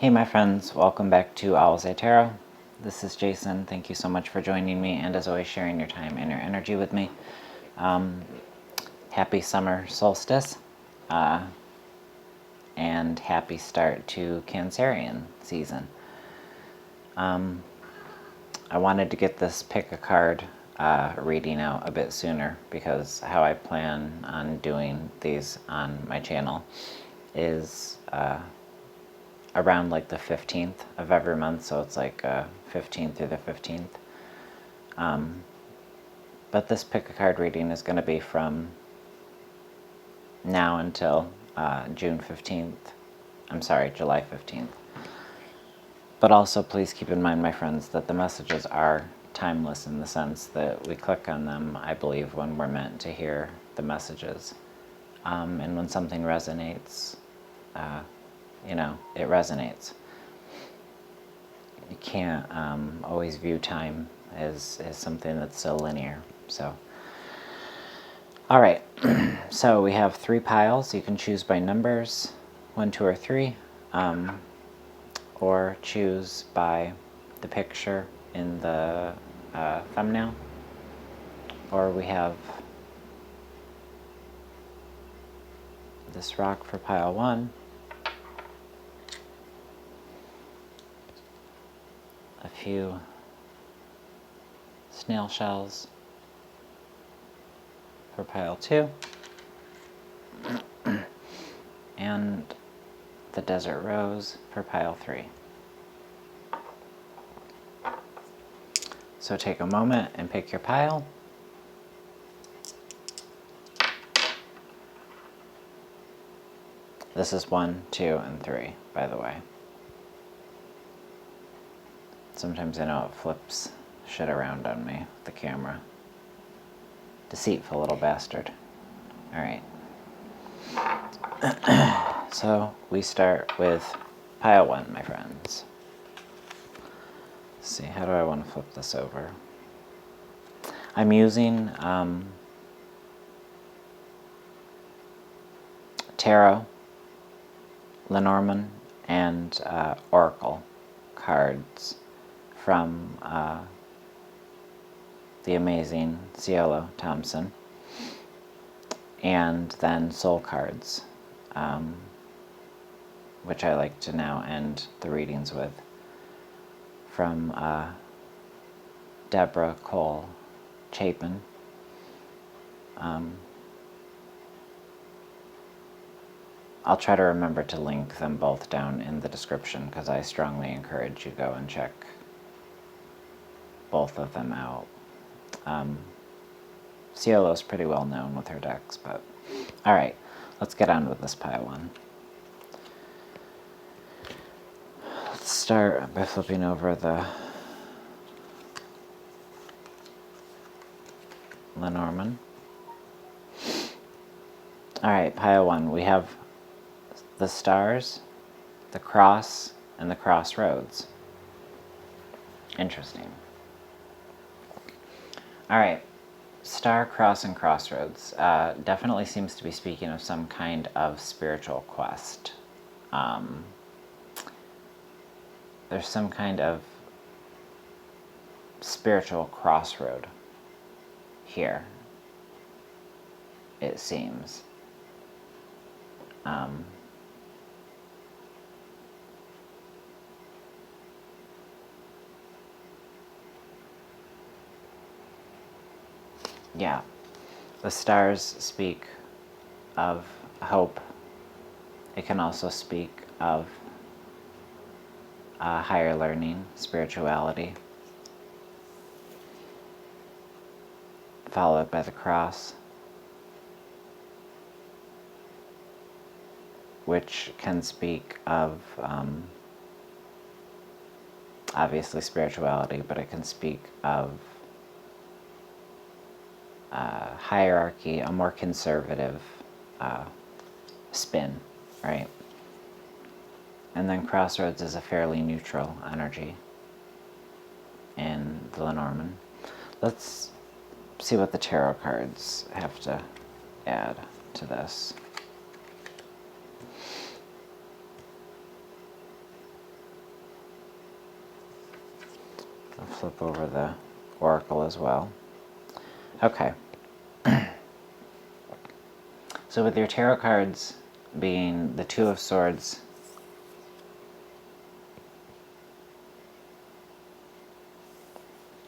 Hey my friends, welcome back to Owl's Eye Tarot. This is Jason. Thank you so much for joining me and as always sharing your time and your energy with me. Happy summer solstice and happy start to Cancerian season. I wanted to get this pick a card reading out a bit sooner because how I plan on doing these on my channel is around like the 15th of every month, so it's like 15th through the 15th. But this pick a card reading is going to be from now until July 15th. But also please keep in mind, my friends, that the messages are timeless in the sense that we click on them, I believe, when we're meant to hear the messages. And when something resonates, it resonates. You can't always view time as something that's so linear. So, all right. So we have 3 piles. You can choose by numbers, 1, 2, or 3, or choose by the picture in the thumbnail. Or we have this rock for pile 1. A few snail shells for pile 2, and the desert rose for pile 3. So take a moment and pick your pile. This is 1, 2, and 3, by the way. Sometimes I know it flips shit around on me with the camera. Deceitful little bastard. Alright. So we start with pile 1, my friends. Let's see, how do I want to flip this over? I'm using Tarot, Lenormand, and Oracle cards from the amazing Cielo Thompson, and then soul cards, which I like to now end the readings with, from Deborah Cole Chapin. I'll try to remember to link them both down in the description because I strongly encourage you go and check both of them out. Cielo's pretty well known with her decks, but alright, let's get on with this pile 1. Let's start by flipping over the Lenormand. Alright, pile 1. We have the stars, the cross, and the crossroads. Interesting. Alright, star, cross, and crossroads definitely seems to be speaking of some kind of spiritual quest. There's some kind of spiritual crossroad here, it seems. Yeah, the stars speak of hope. It can also speak of higher learning, spirituality, followed by the cross, which can speak of obviously spirituality, but it can speak of hierarchy, a more conservative spin, right? And then crossroads is a fairly neutral energy in the Lenormand. Let's see what the tarot cards have to add to this. I'll flip over the oracle as well. Okay. So with your tarot cards being the Two of Swords,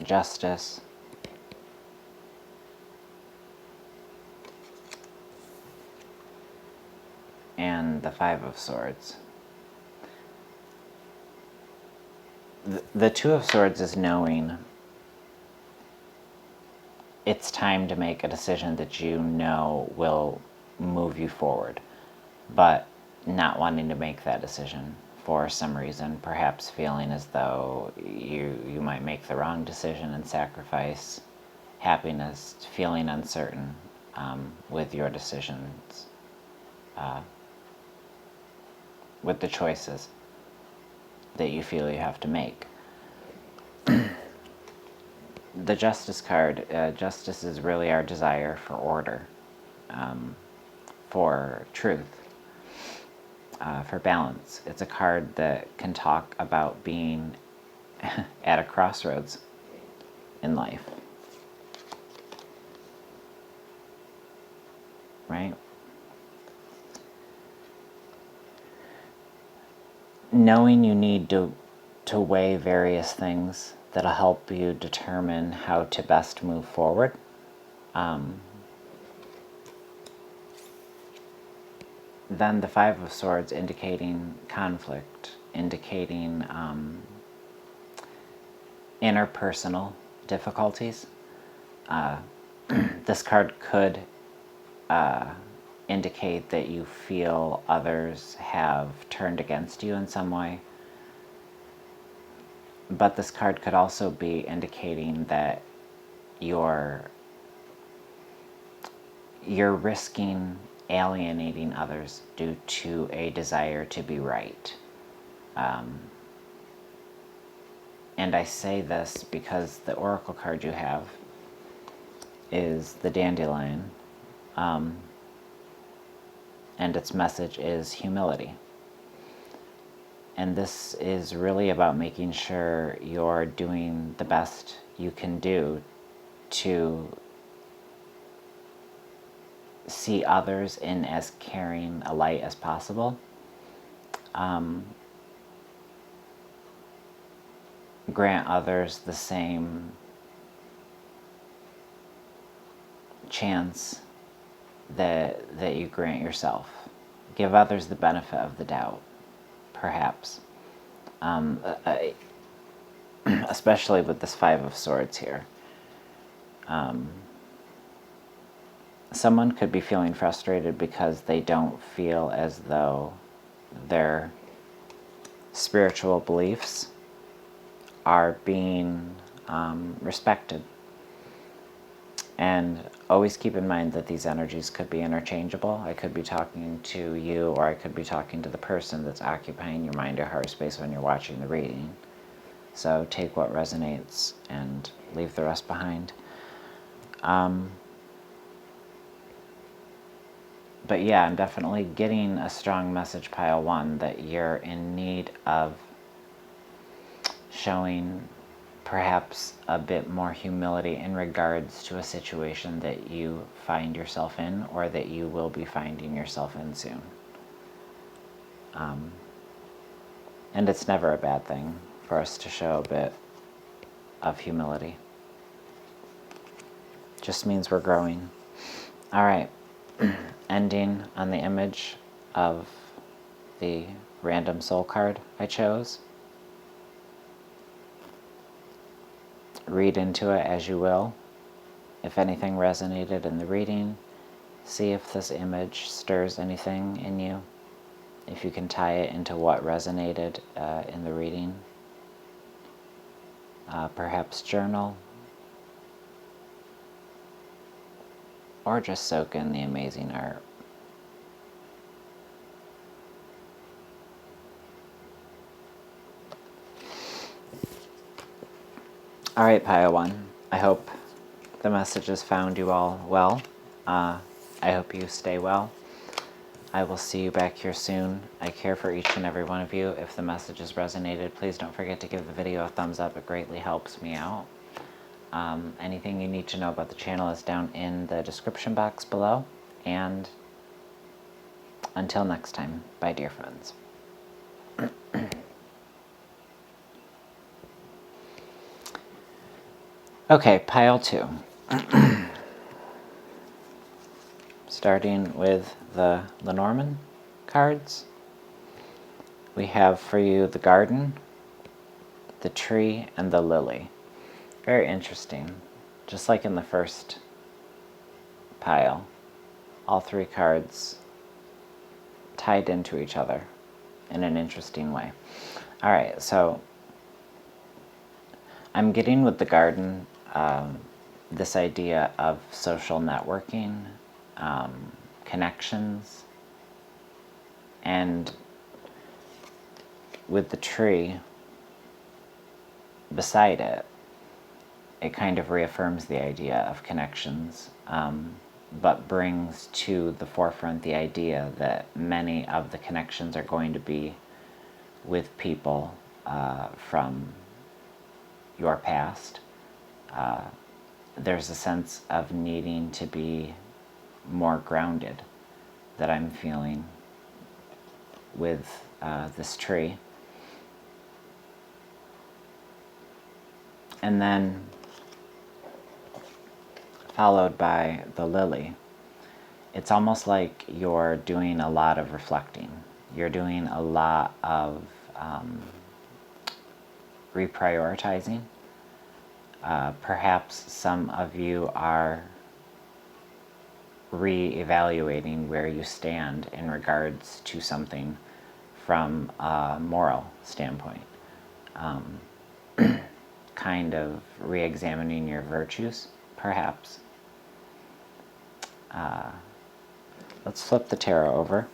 Justice, and the Five of Swords. The Two of Swords is knowing it's time to make a decision that you know will move you forward, but not wanting to make that decision for some reason, perhaps feeling as though you might make the wrong decision and sacrifice happiness, feeling uncertain with your decisions, with the choices that you feel you have to make. The Justice card, justice is really our desire for order, for truth, for balance. It's a card that can talk about being at a crossroads in life. Right? Knowing you need to weigh various things that'll help you determine how to best move forward. Then the Five of Swords indicating conflict, indicating interpersonal difficulties. This card could indicate that you feel others have turned against you in some way. But this card could also be indicating that you're risking alienating others due to a desire to be right. And I say this because the oracle card you have is the dandelion, and its message is humility. And this is really about making sure you're doing the best you can do to see others in as caring a light as possible. Grant others the same chance that you grant yourself. Give others the benefit of the doubt, perhaps. Especially with this Five of Swords here. Someone could be feeling frustrated because they don't feel as though their spiritual beliefs are being respected. And always keep in mind that these energies could be interchangeable. I could be talking to you, or I could be talking to the person that's occupying your mind or heart space when you're watching the reading. So take what resonates and leave the rest behind. But yeah, I'm definitely getting a strong message, pile one, that you're in need of showing perhaps a bit more humility in regards to a situation that you find yourself in, or that you will be finding yourself in soon. And it's never a bad thing for us to show a bit of humility. Just means we're growing. All right. Ending on the image of the random soul card I chose. Read into it as you will. If anything resonated in the reading, see if this image stirs anything in you. If you can tie it into what resonated in the reading. Perhaps journal. Or just soak in the amazing art. All right, Pile 1. I hope the message has found you all well. I hope you stay well. I will see you back here soon. I care for each and every one of you. If the message has resonated, please don't forget to give the video a thumbs up. It greatly helps me out. Anything you need to know about the channel is down in the description box below. And until next time, bye dear friends. Okay, pile 2. Starting with the Lenormand cards, we have for you the garden, the tree, and the lily. Very interesting. Just like in the first pile, all 3 cards tied into each other in an interesting way. Alright, so I'm getting with the garden this idea of social networking, connections, and with the tree beside it, it kind of reaffirms the idea of connections, but brings to the forefront the idea that many of the connections are going to be with people from your past. There's a sense of needing to be more grounded that I'm feeling with this tree. And then followed by the lily. It's almost like you're doing a lot of reflecting. You're doing a lot of reprioritizing. Perhaps some of you are re-evaluating where you stand in regards to something from a moral standpoint. Kind of re-examining your virtues, perhaps. Let's flip the tarot over.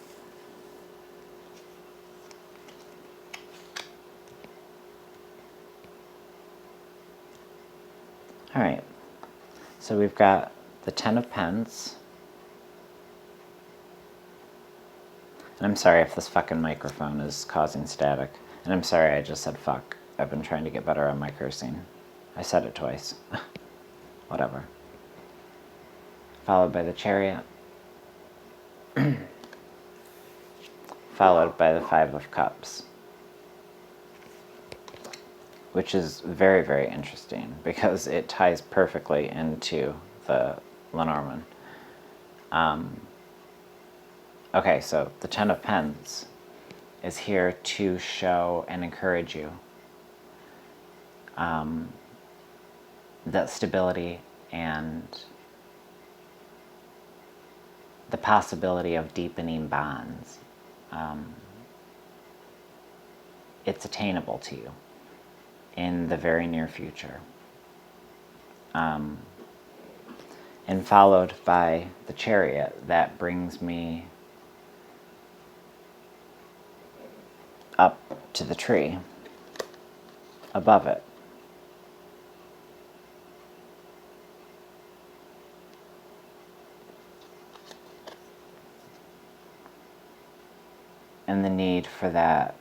Alright, so we've got the Ten of Pence. And I'm sorry if this fucking microphone is causing static. And I'm sorry I just said fuck. I've been trying to get better on my cursing. I said it twice. Whatever. Followed by the Chariot. Followed by the Five of Cups. Which is very, very interesting because it ties perfectly into the Lenormand. Okay, so the Ten of Pence is here to show and encourage you that stability and the possibility of deepening bonds, it's attainable to you in the very near future. And followed by the Chariot, that brings me up to the tree above it. And the need for that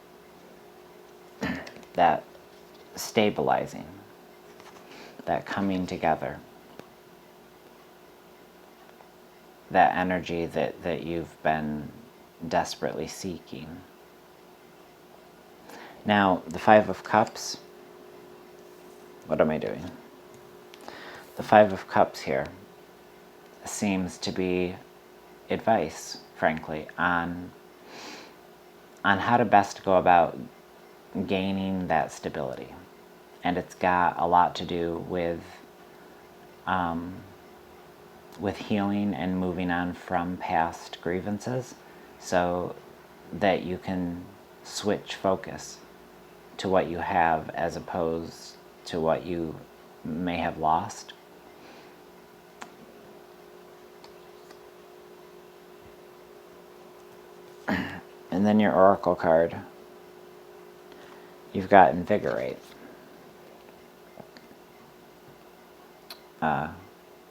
stabilizing, that coming together, that energy that you've been desperately seeking. Now, the Five of Cups, what am I doing? The Five of Cups here seems to be advice, frankly, on how to best go about gaining that stability. And it's got a lot to do with healing and moving on from past grievances so that you can switch focus to what you have as opposed to what you may have lost. And then your Oracle card, you've got Invigorate.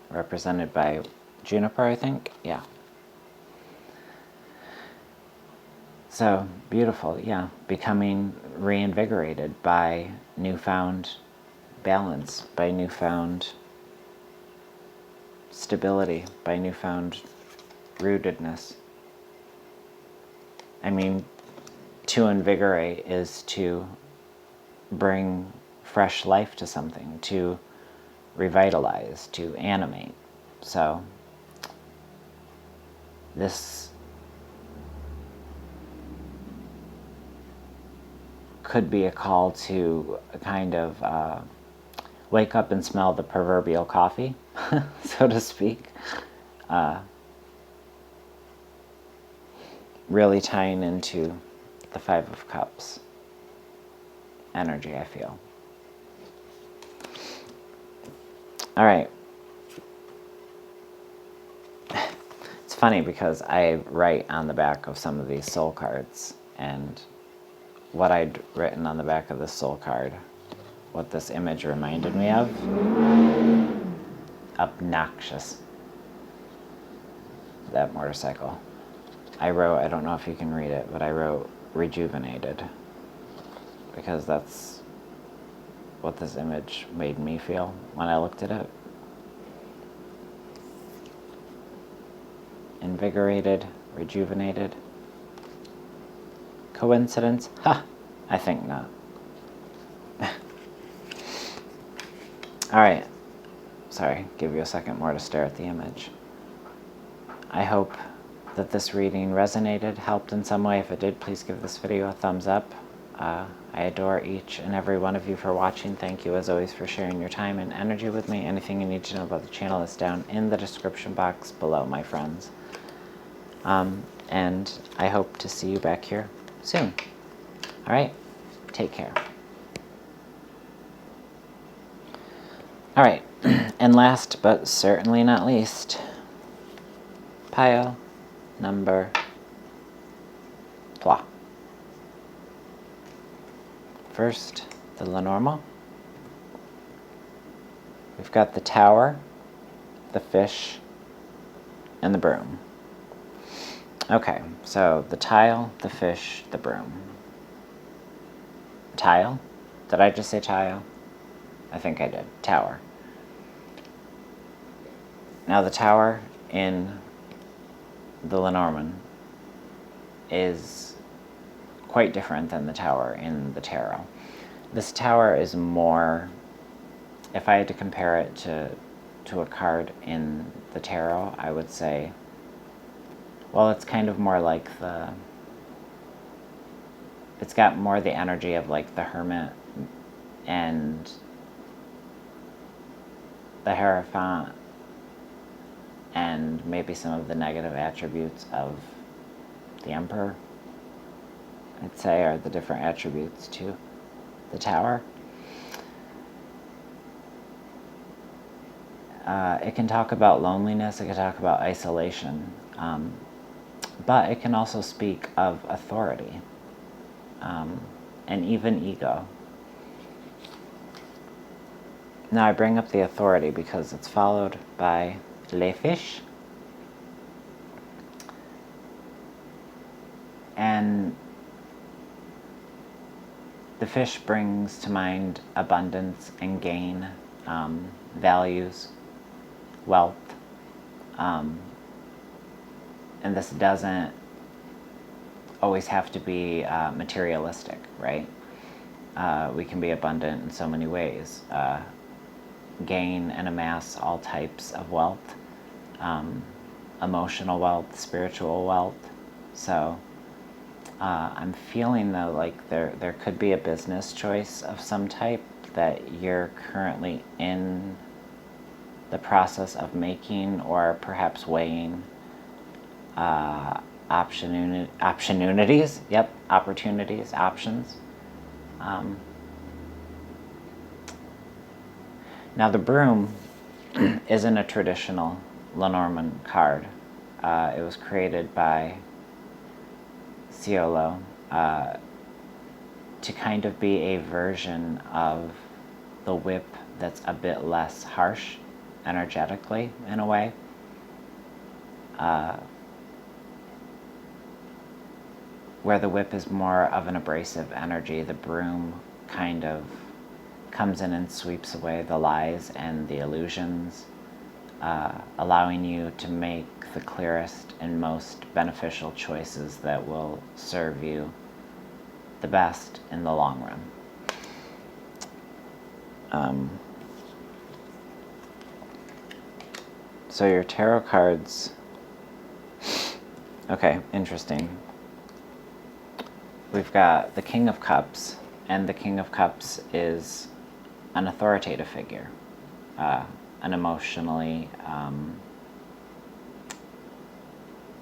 Represented by Juniper, I think? Yeah. So beautiful, yeah. Becoming reinvigorated by newfound balance, by newfound stability, by newfound rootedness. I mean, to invigorate is to bring fresh life to something, to revitalize, to animate. So this could be a call to kind of wake up and smell the proverbial coffee, so to speak. Really tying into the Five of Cups energy, I feel. All right. It's funny because I write on the back of some of these soul cards, and what I'd written on the back of this soul card, what this image reminded me of, obnoxious. That motorcycle. I wrote, I don't know if you can read it, but I wrote rejuvenated, because that's what this image made me feel when I looked at it. Invigorated, rejuvenated. Coincidence? Ha! I think not. Alright. Sorry, give you a second more to stare at the image. I hope that this reading resonated, helped in some way. If it did, please give this video a thumbs up. I adore each and every one of you for watching. Thank you, as always, for sharing your time and energy with me. Anything you need to know about the channel is down in the description box below, my friends. And I hope to see you back here soon. All right, take care. All right, and last but certainly not least, pile number 3. First, the Lenormand. We've got the Tower, the Fish, and the Broom. Okay, so the Tile, the Fish, the Broom. Tile? Did I just say tile? I think I did. Tower. Now the Tower in the Lenormand is quite different than the Tower in the Tarot. This Tower is more, if I had to compare it to a card in the Tarot, I would say, well, it's kind of more like it's got more the energy of like the Hermit and the Hierophant, and maybe some of the negative attributes of the Emperor, I'd say, are the different attributes to the Tower. It can talk about loneliness, it can talk about isolation, but it can also speak of authority, and even ego. Now I bring up the authority because it's followed by les fish, and the fish brings to mind abundance and gain, values, wealth, and this doesn't always have to be materialistic, right? We can be abundant in so many ways. Gain and amass all types of wealth, emotional wealth, spiritual wealth. So I'm feeling though like there could be a business choice of some type that you're currently in the process of making, or perhaps weighing opportunities. Yep, opportunities, options. Now the Broom isn't a traditional Lenormand card. It was created by Ciolo to kind of be a version of the Whip that's a bit less harsh energetically, in a way. where the whip is more of an abrasive energy, the broom kind of comes in and sweeps away the lies and the illusions, allowing you to make the clearest and most beneficial choices that will serve you the best in the long run. So your tarot cards, okay, interesting. We've got the King of Cups, and the King of Cups is an authoritative figure, an emotionally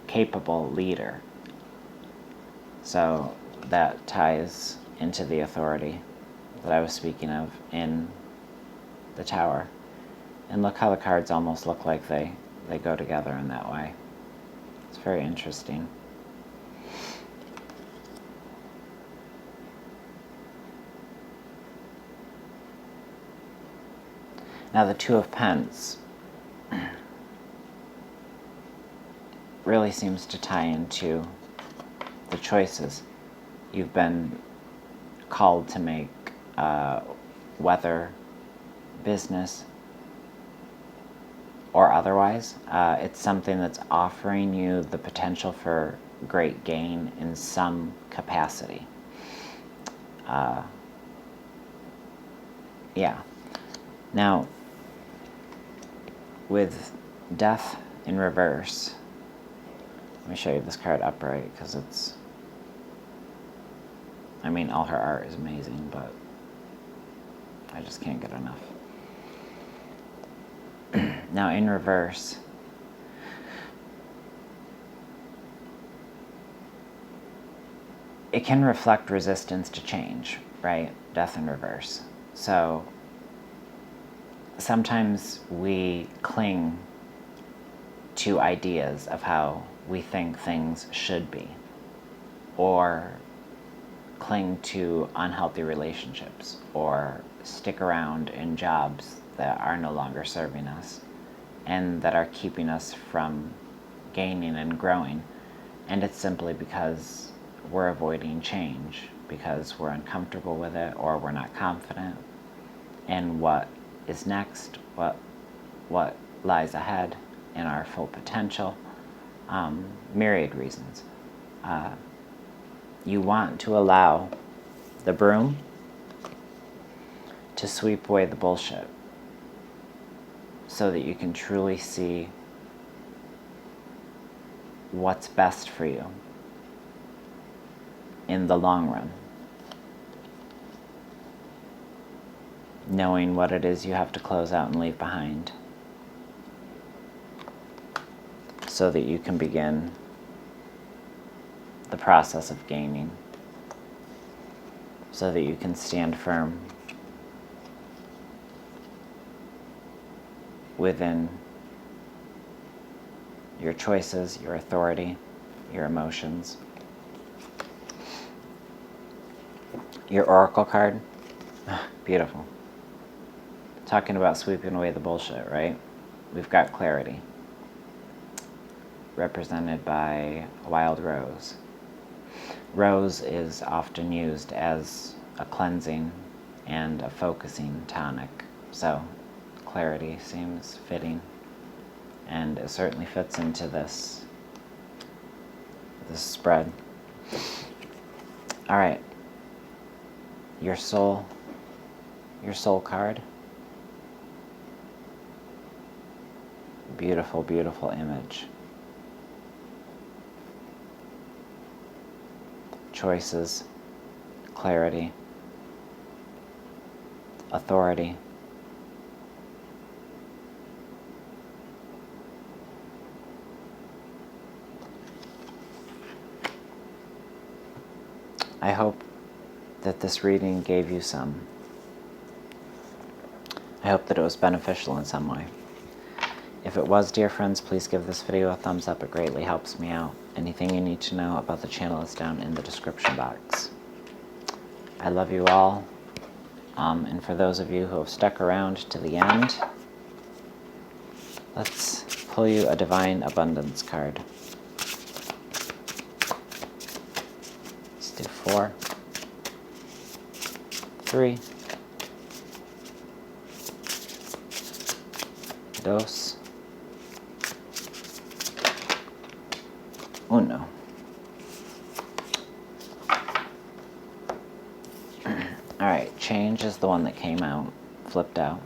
capable leader. So that ties into the authority that I was speaking of in the Tower. And look how the cards almost look like they go together in that way. It's very interesting. Now the Two of Pence really seems to tie into the choices you've been called to make, whether business or otherwise. It's something that's offering you the potential for great gain in some capacity. Yeah. Now, with Death in reverse, let me show you this card upright, because it's, I mean, all her art is amazing, but I just can't get enough. Now, in reverse, it can reflect resistance to change, right? Death in reverse. So sometimes we cling to ideas of how we think things should be, or cling to unhealthy relationships, or stick around in jobs that are no longer serving us and that are keeping us from gaining and growing. And it's simply because we're avoiding change, because we're uncomfortable with it, or we're not confident in what is next, what lies ahead in our full potential. Myriad reasons. You want to allow the broom to sweep away the bullshit, so that you can truly see what's best for you in the long run. Knowing what it is you have to close out and leave behind, so that you can begin the process of gaining, so that you can stand firm within your choices, your authority, your emotions. Your Oracle card, beautiful. Talking about sweeping away the bullshit, right? We've got clarity, represented by a wild rose. Rose is often used as a cleansing and a focusing tonic, so clarity seems fitting, and it certainly fits into this spread. All right, your soul card. Beautiful, beautiful image. Choices, clarity, authority. I hope that this reading gave you some. I hope that it was beneficial in some way. If it was, dear friends, please give this video a thumbs up. It greatly helps me out. Anything you need to know about the channel is down in the description box. I love you all. And for those of you who have stuck around to the end, let's pull you a Divine Abundance card. do 4, 3, 2, 1. Alright, change is the one that came out, flipped out.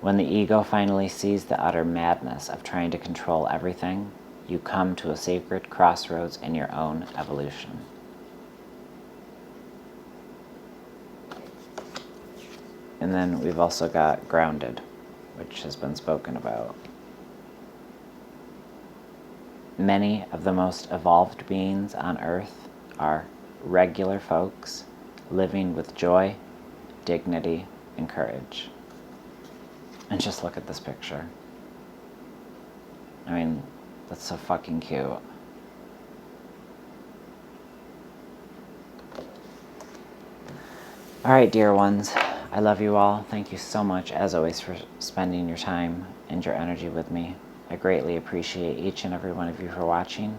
When the ego finally sees the utter madness of trying to control everything, you come to a sacred crossroads in your own evolution. And then we've also got grounded, which has been spoken about. Many of the most evolved beings on Earth are regular folks living with joy, dignity, and courage. And just look at this picture. I mean, that's so fucking cute. Alright, dear ones, I love you all. Thank you so much, as always, for spending your time and your energy with me. I greatly appreciate each and every one of you for watching.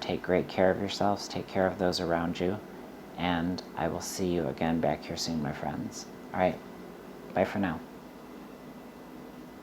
Take great care of yourselves, take care of those around you, and I will see you again back here soon, my friends. Alright, bye for now.